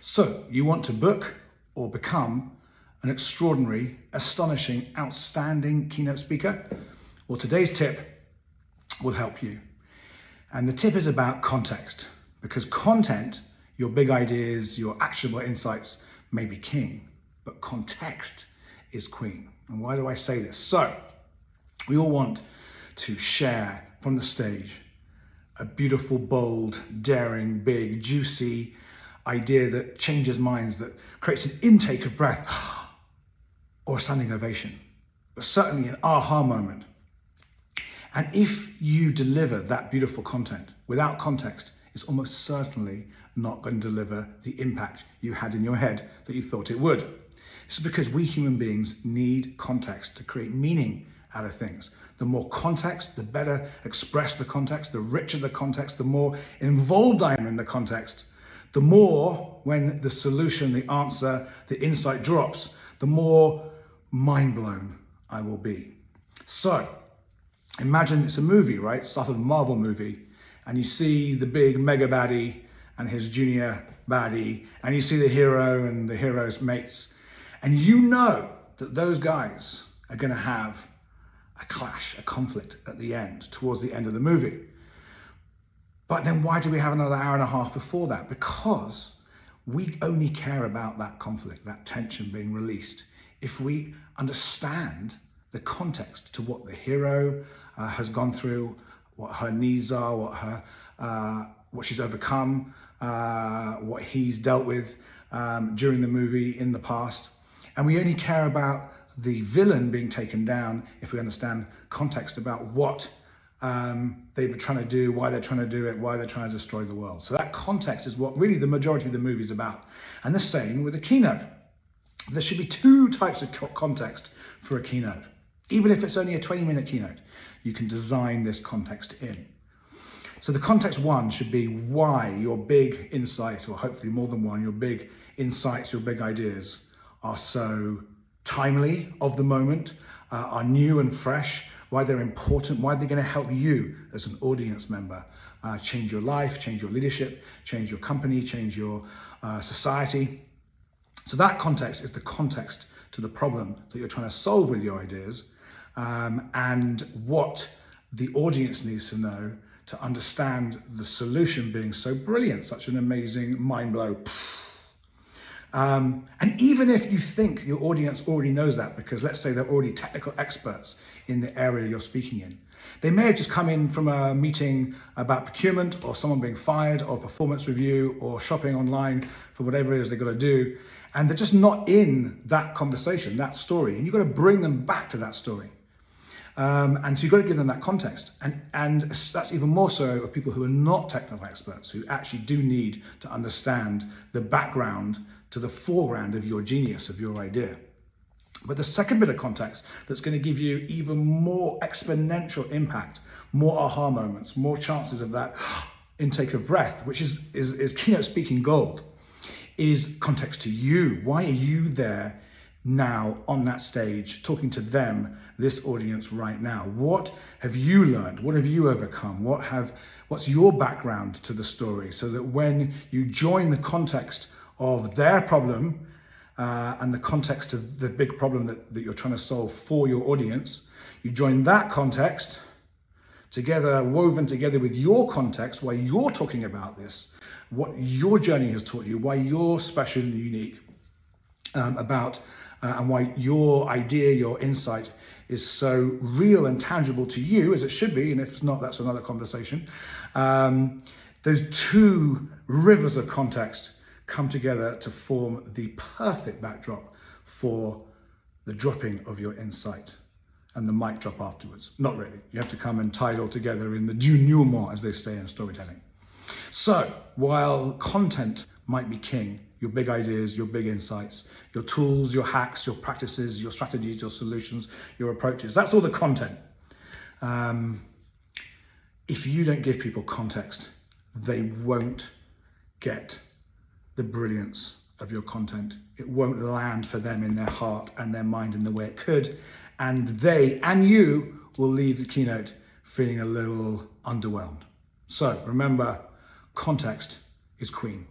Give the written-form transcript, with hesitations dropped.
So you want to book or become an extraordinary, astonishing, outstanding keynote speaker? Well, today's tip will help you. And the tip is about context, because content, your big ideas, your actionable insights may be king, but context is queen. And why do I say this? So we all want to share from the stage a beautiful, bold, daring, big, juicy idea that changes minds, that creates an intake of breath or a standing ovation, but certainly an aha moment. And if you deliver that beautiful content without context, it's almost certainly not going to deliver the impact you had in your head that you thought it would. This is because we human beings need context to create meaning out of things. The more context, the better expressed the context, the richer the context, the more involved I am in the context, the more when the solution, the answer, the insight drops, the more mind blown I will be. So imagine it's a movie, right? Start of a Marvel movie, and you see the big mega baddie and his junior baddie, and you see the hero and the hero's mates, and you know that those guys are going to have a clash, a conflict at the end, towards the end of the movie. But then why do we have another hour and a half before that? Because we only care about that conflict, that tension being released, if we understand the context to what the hero has gone through, what her needs are, what she's overcome, what he's dealt with during the movie in the past. And we only care about the villain being taken down if we understand context about what they were trying to do, why they're trying to do it, why they're trying to destroy the world. So that context is what really the majority of the movie is about. And the same with a keynote. There should be two types of context for a keynote. Even if it's only a 20-minute keynote, you can design this context in. So the context one should be why your big insight, or hopefully more than one, your big insights, your big ideas are so timely, of the moment, are new and fresh, why they're important, why they're going to help you as an audience member change your life, change your leadership, change your company, change your society. So that context is the context to the problem that you're trying to solve with your ideas, and what the audience needs to know to understand the solution being so brilliant, such an amazing mind blow. And even if you think your audience already knows that, because let's say they're already technical experts in the area you're speaking in, they may have just come in from a meeting about procurement, or someone being fired, or performance review, or shopping online for whatever it is they've got to do, and they're just not in that conversation, that story, and you've got to bring them back to that story. And so you've got to give them that context. And that's even more so of people who are not technical experts, who actually do need to understand the background to the foreground of your genius, of your idea. But the second bit of context that's going to give you even more exponential impact, more aha moments, more chances of that intake of breath, which is keynote speaking gold, is context to you. Why are you there now on that stage, talking to them, this audience right now? What have you learned? What have you overcome? What's your background to the story? So that when you join the context of their problem and the context of the big problem that you're trying to solve for your audience, you join that context together, woven together with your context, why you're talking about this, what your journey has taught you, why you're special and unique and why your idea, your insight is so real and tangible to you, as it should be, and if it's not, that's another conversation. Those two rivers of context come together to form the perfect backdrop for the dropping of your insight and the mic drop afterwards. Not really. You have to come and tie it all together in the denouement, as they say in storytelling. So while content might be king, your big ideas, your big insights, your tools, your hacks, your practices, your strategies, your solutions, your approaches, that's all the content. If you don't give people context, they won't get the brilliance of your content. It won't land for them in their heart and their mind in the way it could. And they and you will leave the keynote feeling a little underwhelmed. So remember, context is queen.